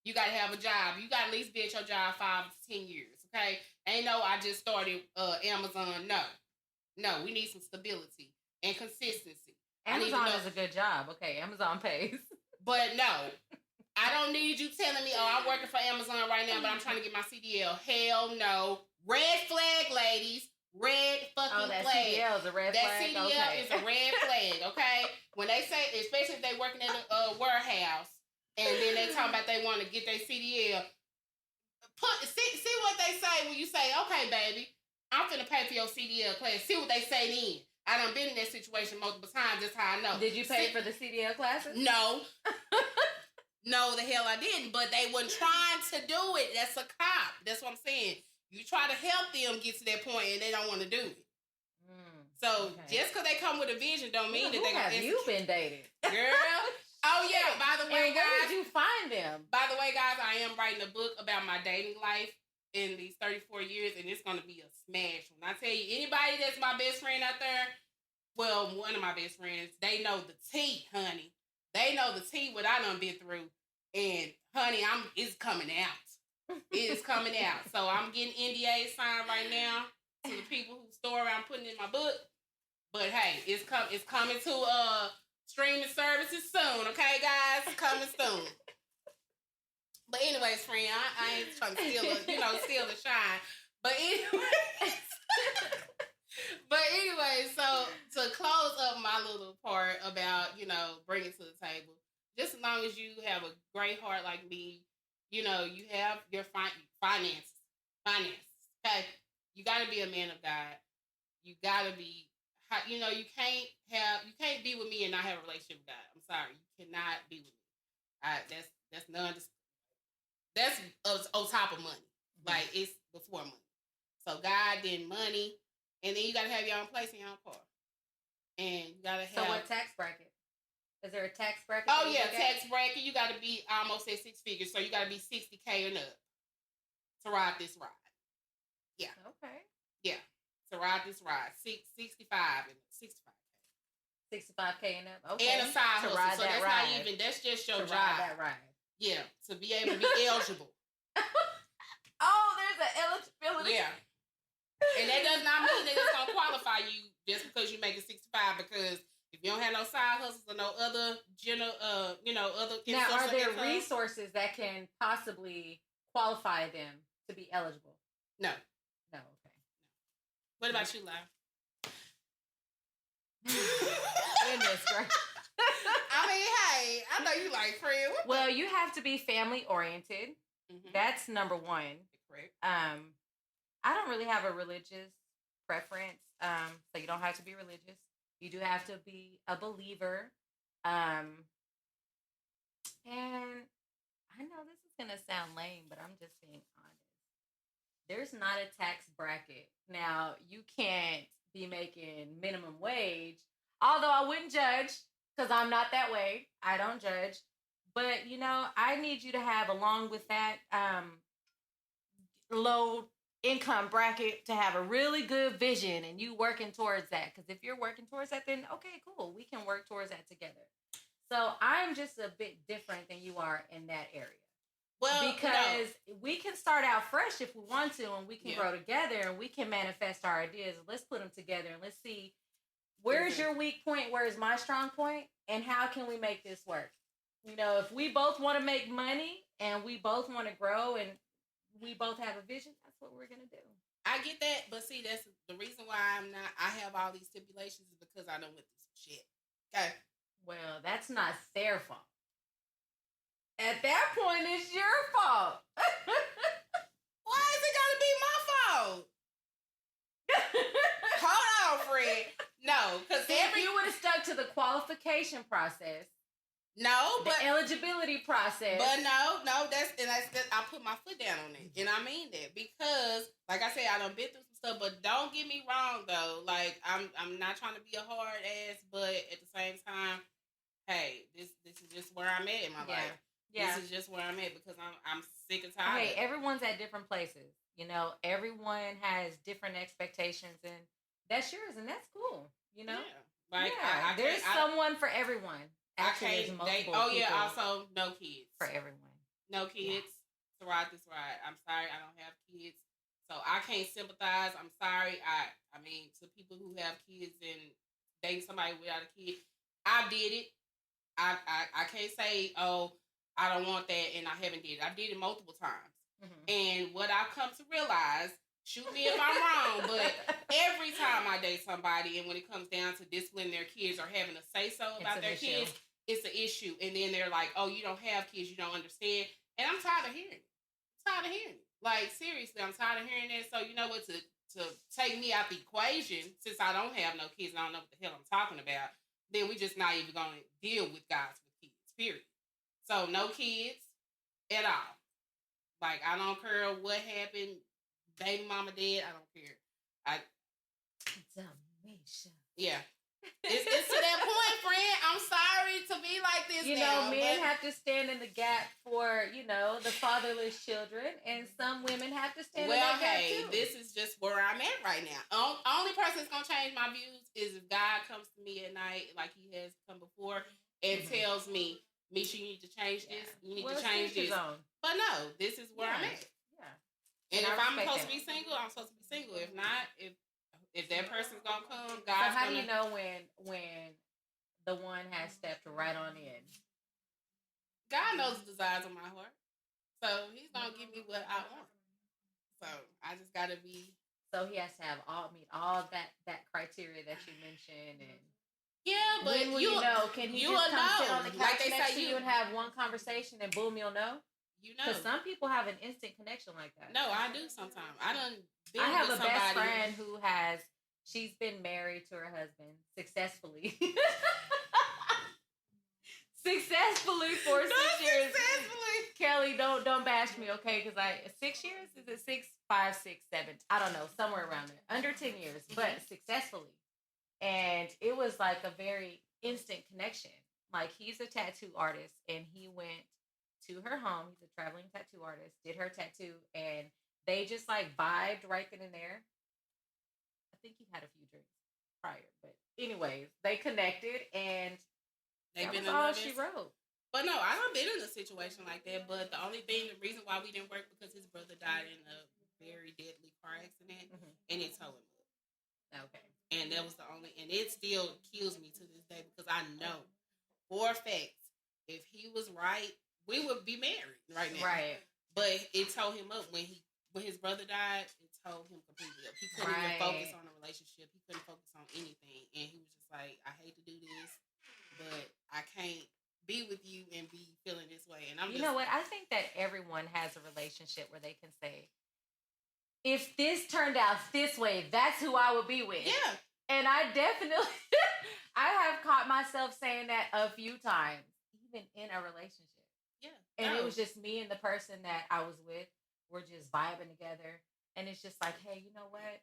You got to have a job. You got to at least be at your job 5 to 10 years, okay? Ain't no, I just started Amazon. No, we need some stability and consistency. Amazon is a good job. Okay, Amazon pays. But no, I don't need you telling me, oh, I'm working for Amazon right now, but I'm trying to get my CDL. Hell no. Red flag, ladies. Red fucking that flag. CDL is a red flag? That CDL is a red flag, okay? When they say, especially if they working in a warehouse, and then they talking about they want to get their CDL, see what they say when you say, okay, baby, I'm finna pay for your CDL class. See what they say then. I done been in that situation multiple times. That's how I know. Did you pay for the CDL classes? No. No, the hell I didn't. But they weren't trying to do it. That's a cop. That's what I'm saying. You try to help them get to that point and they don't want to do it. So just because they come with a vision don't mean that they're going to... Have you been dated? Girl. Oh, yeah. By the way, and where did you find them? By the way, guys, I am writing a book about my dating life in these 34 years, and it's going to be a smash. When I tell you, anybody that's my best friend out there, well, one of my best friends, they know the tea, honey. They know the tea what I done been through. And, honey, it's coming out. It is coming out. So I'm getting NDA signed right now to the people whose story I'm putting in my book. But, hey, it's coming to streaming services soon, okay, guys? It's coming soon. But anyways, friend, I ain't trying to steal the shine. But anyways, so to close up my little part about, bringing to the table, just as long as you have a great heart like me, you have your finances, okay? You got to be a man of God. You got to be, you can't be with me and not have a relationship with God. I'm sorry. You cannot be with me. That's on top of money. Mm-hmm. Like, it's before money. So God, then money, and then you got to have your own place and your own car. And you got to have... So what tax bracket? Is there a tax bracket? Oh, yeah, tax bracket. You got to be almost at 6 figures. So you got to be $60K and up to ride this ride. Yeah. Okay. Yeah. To ride this ride. 65 and 65K. 65K and up. Okay. And a side hustle. So that's ride. Not even, that's just your job. Ride that ride. Yeah. To be able to be eligible. Oh, there's an eligibility. Yeah. And that does not mean that it's going to qualify you just because you make it 65, because if you don't have no side hustles or no other other... Now, are there resources that can possibly qualify them to be eligible? No. No, okay. No. What about you, Lau? Goodness, right? I mean, hey, I know you like friend. Well, you have to be family oriented. Mm-hmm. That's number one. Correct. I don't really have a religious preference, so you don't have to be religious. You do have to be a believer. And I know this is going to sound lame, but I'm just being honest. There's not a tax bracket. Now, you can't be making minimum wage, although I wouldn't judge because I'm not that way. I don't judge. But, I need you to have, along with that low income bracket, to have a really good vision and you working towards that. Because if you're working towards that, then okay, cool. We can work towards that together. So I'm just a bit different than you are in that area. Well, because we can start out fresh if we want to, and we can grow together and we can manifest our ideas. Let's put them together and let's see where's your weak point, where's my strong point, and how can we make this work? If we both want to make money and we both want to grow and we both have a vision, that's what we're going to do. I get that, but see, that's the reason why I have all these stipulations is because I done went through some shit. Okay. Well, that's not their fault. At that point, it's your fault. Why is it got to be my fault? Hold on, Fred. No, because if you would have stuck to the qualification process. No, but the eligibility process. But no, that's I put my foot down on it, and I mean that because, like I said, I done been through some stuff. But don't get me wrong, though. Like I'm not trying to be a hard ass, but at the same time, hey, this is just where I'm at in my life. Yeah. This is just where I'm at because I'm sick and tired. Hey, everyone's at different places. Everyone has different expectations, and that's yours, and that's cool. Yeah. There's someone for everyone. Actually, there's multiple people also no kids for everyone. No kids. To ride this ride. I'm sorry, I don't have kids. So I can't sympathize. I'm sorry. I mean, to people who have kids and dating somebody without a kid, I did it. I can't say, oh, I don't want that and I haven't did it. I did it multiple times. And what I've come to realize, shoot me if I'm wrong, but every time I date somebody and when it comes down to disciplining their kids or having a say so about their kids, it's an issue. And then they're like, oh, you don't have kids, you don't understand. And I'm tired of hearing it. Like, seriously, I'm tired of hearing that. So, you know what, to take me out the equation, since I don't have no kids and I don't know what the hell I'm talking about, then we just not even going to deal with guys with kids, period. So, no kids at all. Like, I don't care what happened, baby mama dead, I don't care. Yeah. It's to that point, friend. I'm sorry to be like this. You know, men have to stand in the gap for, you know, the fatherless children, and some women have to stand in that gap too. This is just where I'm at right now. Only person that's gonna change my views is if God comes to me at night, like He has come before, and tells me, Misha, you need to change this. You need to change this. But no, this is where I'm at. Yeah. And if I'm supposed to be single, I'm supposed to be single. If not, if that person's gonna come, God's so how do you know when the one has stepped right on in? God knows the desires of my heart, so He's gonna give me what I want. So I just gotta be. So He has to have meet all that criteria that you mentioned, and yeah, but when will you know? Can He just come sit on the couch next to you and have one conversation, and boom, you'll know. You know, because some people have an instant connection like that. No, I do sometimes. I have a best friend who she's been married to her husband successfully. Successfully for 6 years. Kelly, don't bash me, okay? Because 6 years? Is it 6, 5, 6, 7? I don't know, somewhere around there. Under 10 years, but successfully. And it was like a very instant connection. Like, he's a tattoo artist, and he went to her home. He's a traveling tattoo artist, did her tattoo, and they just like vibed right then and there. I think he had a few drinks prior, but anyways, they connected, and that was all she wrote. But no, I haven't been in a situation like that. But the reason why we didn't work because his brother died in a very deadly car accident, and it tore him up. Okay. And that was the only, and it still kills me to this day because I know for a fact if he was right, we would be married right now. Right. But it tore him up when his brother died. It tore him completely up. He couldn't even focus on a relationship. He couldn't focus on anything, and he was just like, "I hate to do this, but I can't be with you and be feeling this way." And you know what? I think that everyone has a relationship where they can say, "If this turned out this way, that's who I would be with." Yeah. And I definitely, I have caught myself saying that a few times, even in a relationship. Yeah. And it was just me and the person that I was with. We're just vibing together. And it's just like, hey, you know what?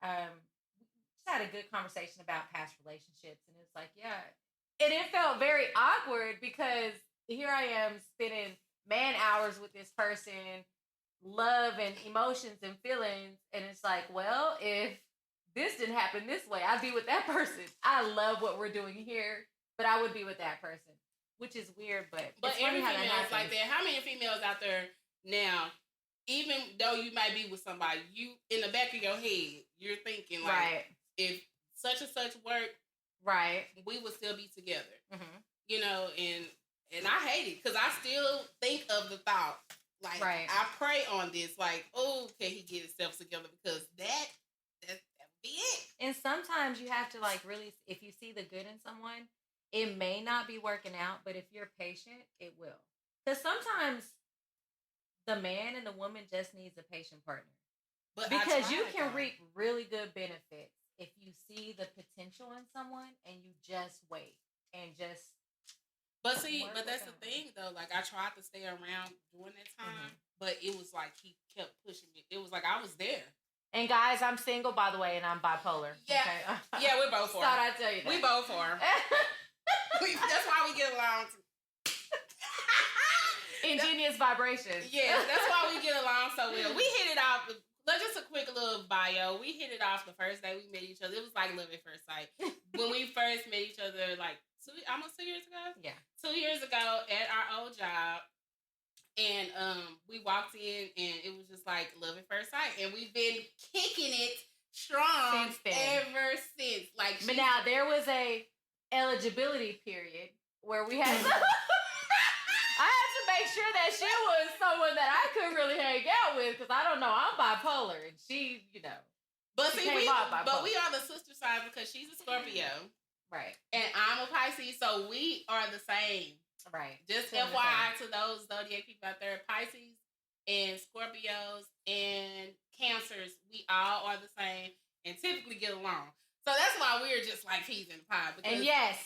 We just had a good conversation about past relationships. And it's like, yeah. And it felt very awkward because here I am spending man hours with this person, love and emotions and feelings. And it's like, well, if this didn't happen this way, I'd be with that person. I love what we're doing here, but I would be with that person. Which is weird, but every female is like that. How many females out there now, even though you might be with somebody, you in the back of your head, you're thinking like, if such and such work, we would still be together. Mm-hmm. You know, and I hate it because I still think of the thought. Like, I pray on this, like, oh, can he get himself together? Because that would be it. And sometimes you have to like really, if you see the good in someone, it may not be working out, but if you're patient, it will. Because sometimes the man and the woman just needs a patient partner. But because you can reap really good benefits if you see the potential in someone and you just wait and just. But that's the thing though. Like, I tried to stay around during that time, but it was like he kept pushing me. It was like I was there. And guys, I'm single, by the way, and I'm bipolar. Yeah, okay? Yeah, we're both for. Thought I'd tell you that. We both for. That's why we get along. Ingenious Veyebrationz. Yeah, that's why we get along so well. We hit it off. Just a quick little bio. We hit it off the first day we met each other. It was like love at first sight. When we first met each other, like almost 2 years ago? Yeah. 2 years ago at our old job, And we walked in, and it was just like love at first sight, and we've been kicking it strong ever since. Like, but now there was a eligibility period where we had. I had to make sure that she was someone that I could really hang out with, because I don't know, I'm bipolar, and she, you know. But see, we are the sister signs, because she's a Scorpio, right, and I'm a Pisces, so we are the same. Right. Just FYI to those zodiac people out there, Pisces and Scorpios and Cancers, we all are the same and typically get along. So that's why we're just like peas in the pod. And yes,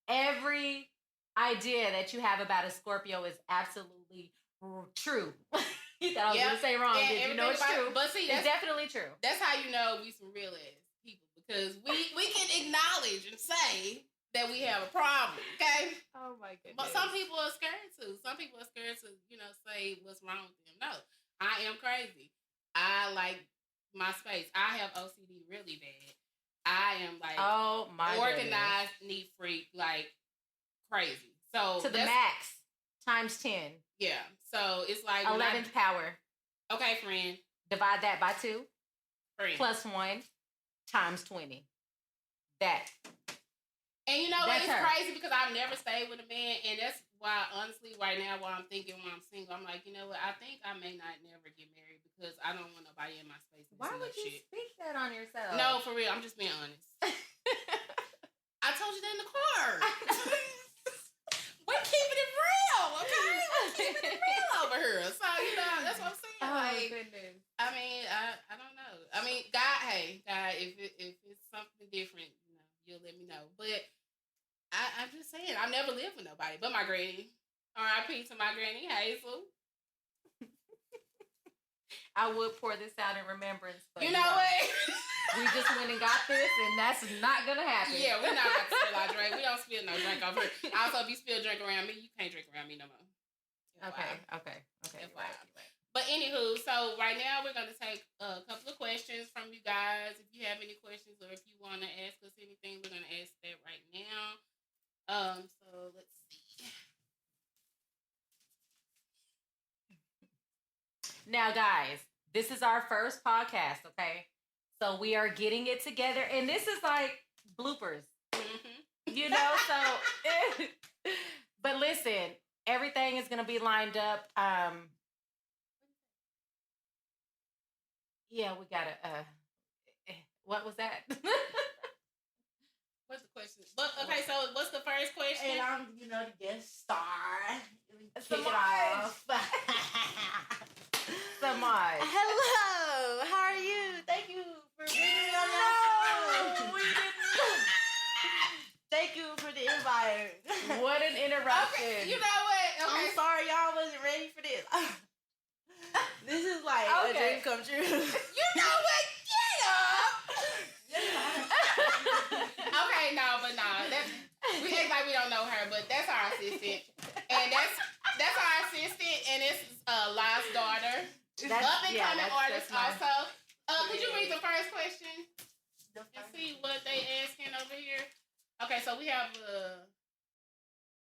every idea that you have about a Scorpio is absolutely true. You thought I was going to say wrong. You know it's true. But see, it's definitely true. That's how you know we some real ass people, because we can acknowledge and say that we have a problem, okay? Oh my goodness. But some people are scared to. Some people are scared to, say what's wrong with them. No, I am crazy. I like my space. I have OCD really bad. I am like organized, neat freak, like crazy. So to the max times 10. Yeah. So it's like 11th power. Okay, friend. Divide that by 2. Friend. Plus 1 times 20. That. And you know what? It's crazy, because I've never stayed with a man, and that's why, honestly, right now, while I'm thinking when I'm single, I'm like, you know what? I think I may not never get married, because I don't want nobody in my space. Why would you speak that on yourself? No, for real. I'm just being honest. I told you that in the car. We're keeping it real, okay? We're keeping it real over here. So, that's what I'm saying. Oh, goodness. I mean, I don't know. I mean, God, if it's something different, you'll let me know. But I'm just saying, I've never lived with nobody but my granny. R.I.P. to my granny, Hazel. I would pour this out in remembrance. But you know what? We just went and got this, and that's not going to happen. Yeah, we're not about to spill our drink. We don't spill no drink over here. Also, if you spill drink around me, you can't drink around me no more. Okay. You're right. But anywho, so right now we're going to take a couple of questions from you guys. If you have any questions, or if you want to ask us anything, we're going to ask that right now. So let's see. Now, guys, this is our first podcast, okay? So we are getting it together, and this is like bloopers, so, but listen, everything is going to be lined up. Yeah, we got to, what was that? What's the question? Okay, so what's the first question? And I'm, the guest star. Kick it off. Samaj. Hello, how are you? Thank you for bringing me on your show. We didn't. Thank you for the invite. What an interruption. Okay, you know what? Okay. I'm sorry y'all wasn't ready for this. This is like a dream come true. You know what? Get up! Okay, no. We act like we don't know her, but that's our assistant. And that's our assistant, and it's Lot's daughter. Up-and-coming artist also. Could you read the first question? And see what they asking over here? Okay, so we have